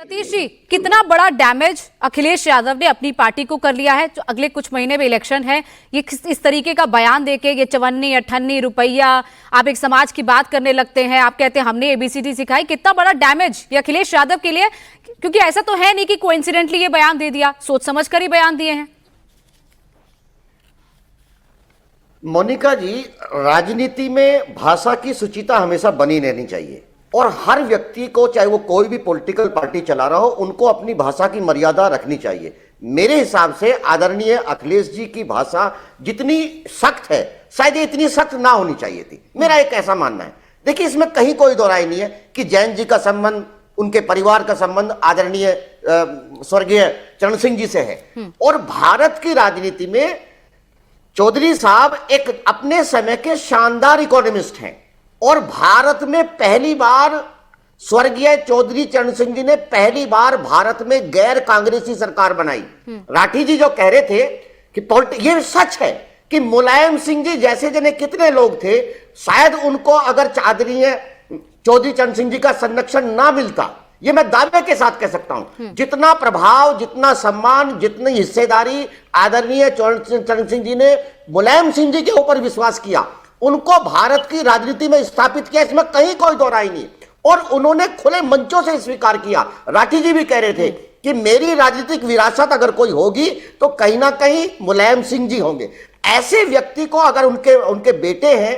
सतीश जी, कितना बड़ा डैमेज अखिलेश यादव ने अपनी पार्टी को कर लिया है। जो अगले कुछ महीने में इलेक्शन है, ये इस तरीके का बयान देके, ये 54 58 रुपया, आप एक समाज की बात करने लगते हैं, आप कहते हैं हमने एबीसीडी सिखाई। कितना बड़ा डैमेज ये अखिलेश यादव के लिए, क्योंकि ऐसा तो है नहीं कि कोइंसिडेंटली ये बयान दे दिया, सोच समझ कर ही बयान दिए हैं। मोनिका जी, राजनीति में भाषा की शुचिता हमेशा बनी रहनी चाहिए और हर व्यक्ति को, चाहे वो कोई भी पॉलिटिकल पार्टी चला रहा हो, उनको अपनी भाषा की मर्यादा रखनी चाहिए। मेरे हिसाब से आदरणीय अखिलेश जी की भाषा जितनी सख्त है, शायद इतनी सख्त ना होनी चाहिए थी। मेरा एक ऐसा मानना है। देखिए, इसमें कहीं कोई दो राय नहीं है कि जैन जी का संबंध, उनके परिवार का संबंध आदरणीय स्वर्गीय चरण सिंह जी से है। और भारत की राजनीति में चौधरी साहब एक अपने समय के शानदार इकोनॉमिस्ट हैं और भारत में पहली बार स्वर्गीय चौधरी चरण सिंह जी ने पहली बार भारत में गैर कांग्रेसी सरकार बनाई। राठी जी जो कह रहे थे कि ये सच है कि मुलायम सिंह जी जैसे जने कितने लोग थे, शायद उनको अगर चौधरी चरण सिंह जी का संरक्षण ना मिलता, ये मैं दावे के साथ कह सकता हूं, जितना प्रभाव, जितना सम्मान, जितनी हिस्सेदारी आदरणीय चरण सिंह जी ने मुलायम सिंह जी के ऊपर विश्वास किया, उनको भारत की राजनीति में स्थापित किया, इसमें कहीं कोई दो राय नहीं। और उन्होंने खुले मंचों से स्वीकार किया। राठी जी भी कह रहे थे कि मेरी राजनीतिक विरासत अगर कोई होगी तो कहीं ना कहीं मुलायम सिंह जी होंगे। ऐसे व्यक्ति को अगर उनके बेटे हैं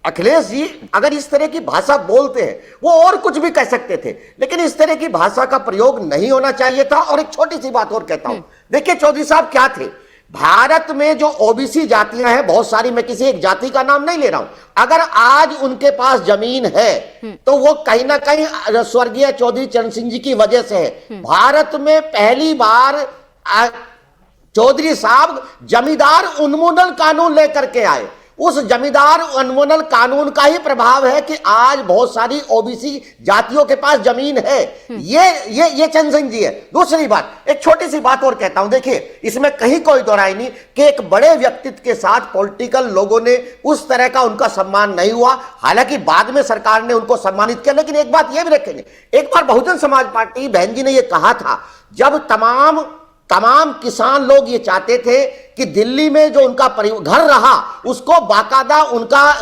अखिलेश जी, अगर इस तरह की भाषा बोलते हैं, वो और कुछ भी कह सकते थे, लेकिन इस तरह की भाषा का प्रयोग नहीं होना चाहिए था। और एक छोटी सी बात और कहता हूं, देखिए चौधरी साहब क्या थे, भारत में जो ओबीसी जातियां हैं बहुत सारी, मैं किसी एक जाति का नाम नहीं ले रहा हूं, अगर आज उनके पास जमीन है तो वो कहीं ना कहीं स्वर्गीय चौधरी चरण सिंह जी की वजह से है। भारत में पहली बार चौधरी साहब जमींदार उन्मूलन कानून लेकर के आए। उस जमींदार उन्मूलन कानून का ही प्रभाव है कि आज बहुत सारी ओबीसी जातियों के पास जमीन है। ये चरण सिंह जी है। दूसरी बात, एक छोटी सी बात और कहता हूं, देखिए इसमें कहीं कोई दो राय नहीं कि एक बड़े व्यक्तित्व के साथ पॉलिटिकल लोगों ने उस तरह का उनका सम्मान नहीं हुआ। हालांकि बाद में सरकार ने उनको सम्मानित किया, लेकिन एक बात यह भी रखेंगे, एक बार बहुजन समाज पार्टी बहन जी ने यह कहा था, जब तमाम किसान लोग ये चाहते थे कि दिल्ली में जो उनका घर रहा उसको बाकायदा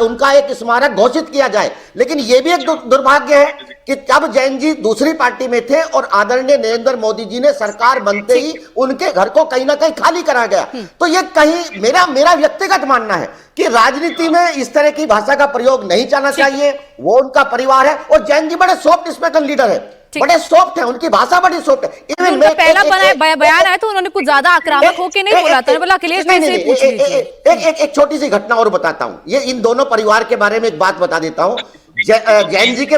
उनका एक स्मारक घोषित किया जाए। लेकिन यह भी एक दुर्भाग्य है कि तब जैन जी दूसरी पार्टी में थे और आदरणीय नरेंद्र मोदी जी ने सरकार बनते ही उनके घर को कहीं ना कहीं खाली करा गया। तो ये कहीं मेरा व्यक्तिगत मानना है कि राजनीति में इस तरह की भाषा का प्रयोग नहीं चलना चाहिए। वो उनका परिवार है और जैन जी बड़े सॉफ्ट स्पोकन लीडर है, बड़े सॉफ्ट है, उनकी भाषा बड़ी सॉफ्ट है। इवन पहला बयान आया तो उन्होंने कुछ ज्यादा आक्रामक होकर नहीं बोला था, बोला अखिलेश जी से पूछ लीजिए। एक छोटी सी घटना और बताता हूं, ये इन दोनों परिवार के बारे में एक बात बता देता हूं। जैन जी के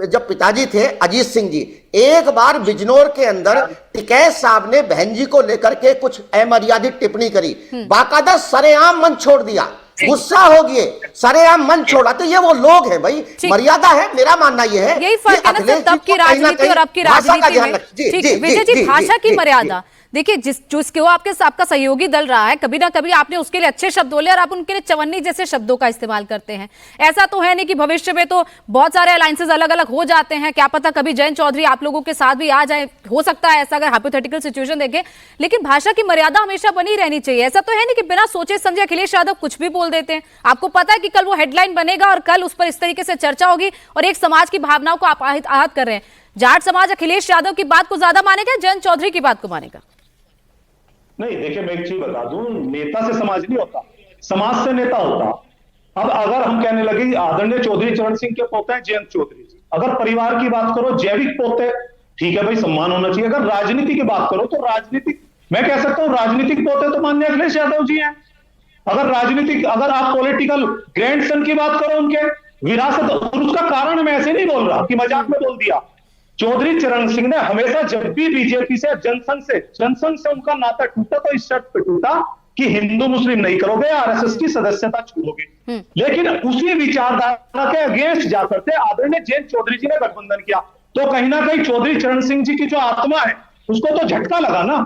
जब पिताजी थे अजीत सिंह जी, एक बार बिजनौर के अंदर टिकैत साहब ने बहन जी को लेकर के कुछ अमर्यादित टिप्पणी करी, बाकायदा सरेआम मंच छोड़ दिया, गुस्सा हो गए, सरेआम मन छोड़ा। तो ये वो लोग हैं भाई, मर्यादा है। मेरा मानना ये है, यही फर्क है ना तब की राजनीति और अब की राजनीति में। ठीक, विजय जी, भाषा की मर्यादा देखिए, जिसको आपका सहयोगी दल रहा है, कभी ना कभी आपने उसके लिए अच्छे शब्द बोले और आप उनके लिए चवन्नी जैसे शब्दों का इस्तेमाल करते हैं। ऐसा तो है नहीं कि भविष्य में तो बहुत सारे अलायंसेस अलग अलग हो जाते हैं, क्या पता कभी जयंत चौधरी आप लोगों के साथ भी आ जाए, हो सकता है ऐसा, अगर हाइपोथेटिकल सिचुएशन देखें। लेकिन भाषा की मर्यादा हमेशा बनी रहनी चाहिए। ऐसा तो है नहीं कि बिना सोचे समझे अखिलेश यादव कुछ भी बोल देते हैं। आपको पता है कि कल वो हेडलाइन बनेगा और कल उस पर इस तरीके से चर्चा होगी और एक समाज की भावनाओं को आप आहत कर रहे हैं। जाट समाज अखिलेश यादव की बात को ज्यादा मानेगा, जयंत चौधरी की बात को मानेगा? नहीं, देखिए मैं एक चीज बता दूं, नेता से समाज नहीं होता, समाज से नेता होता। अब अगर हम कहने लगे कि आदरणीय चौधरी चरण सिंह के पोते हैं जयंत चौधरी जी, अगर परिवार की बात करो जैविक पोते, ठीक है भाई, सम्मान होना चाहिए। अगर राजनीति की बात करो तो राजनीतिक, मैं कह सकता हूं राजनीतिक पोते तो माननीय अखिलेश यादव जी हैं। अगर आप पॉलिटिकल ग्रैंडसन की बात करो, उनके विरासत, और उसका कारण मैं ऐसे नहीं बोल रहा कि मजाक में बोल दिया। चौधरी चरण सिंह ने हमेशा जब भी बीजेपी से जनसंघ से उनका नाता टूटा तो इस शर्त पे टूटा कि हिंदू मुस्लिम नहीं करोगे, आरएसएस की सदस्यता छोड़ोगे। लेकिन उसी विचारधारा के अगेंस्ट जाकर के आदरणीय जयंत चौधरी जी ने गठबंधन किया। तो कहीं ना कहीं चौधरी चरण सिंह जी की जो आत्मा है उसको तो झटका लगा ना,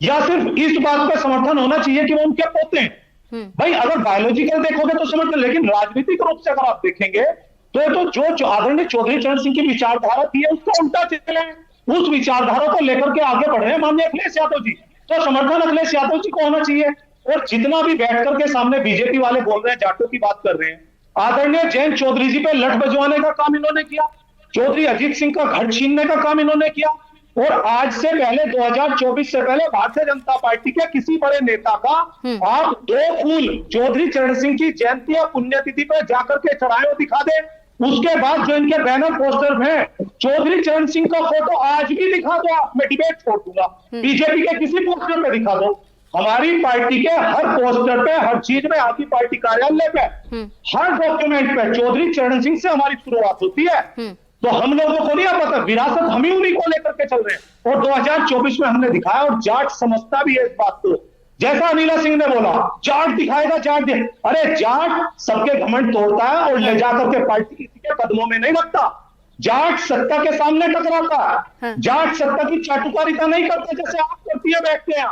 या सिर्फ इस बात का समर्थन होना चाहिए कि वो उनके पोते हैं। भाई अगर बायोलॉजिकल देखोगे तो समर्थन, लेकिन राजनीतिक रूप से अगर आप देखेंगे तो जो आदरणीय चौधरी चरण सिंह की विचारधारा थी उसका उल्टा चले। उस विचारधारा को लेकर के आगे बढ़ रहे हैं माननीय अखिलेश यादव जी। तो समर्थन अखिलेश यादव जी को होना चाहिए। और जितना भी बैठ करके सामने बीजेपी वाले बोल रहे हैं, जाटों की बात कर रहे हैं, आदरणीय जयंत चौधरी जी पे लठ बजवाने का काम इन्होंने किया, चौधरी अजीत सिंह का घर छीनने का काम इन्होंने किया। और आज से पहले 2024 से पहले भारतीय जनता पार्टी के किसी बड़े नेता का आप 2 फूल चौधरी चरण सिंह की जयंती या पुण्यतिथि पर जाकर के चढ़ाए और दिखा दे। उसके बाद जो इनके बैनर पोस्टर हैं, चौधरी चरण सिंह का फोटो आज भी दिखा दो, मैं डिबेट छोड़ दूंगा, बीजेपी के किसी पोस्टर पे दिखा दो। हमारी पार्टी के हर पोस्टर पे, हर चीज में, आपकी पार्टी कार्यालय पे, हर डॉक्यूमेंट पे चौधरी चरण सिंह से हमारी शुरुआत होती है। तो हम लोगों को नहीं पता, विरासत हम ही उन्हीं को लेकर के चल रहे हैं। और 2024 में हमने दिखाया, और जाट समझता भी है इस बात को। जैसा अनिला सिंह ने बोला, जाट दिखाएगा, जाट दे, अरे जाट सबके घमंड तोड़ता है और ले जाकर के पार्टी किसी के कदमों में नहीं रखता। जाट सत्ता के सामने टकराता है, जाट सत्ता की चाटुकारिता नहीं करते जैसे आप करती है बैठते हैं।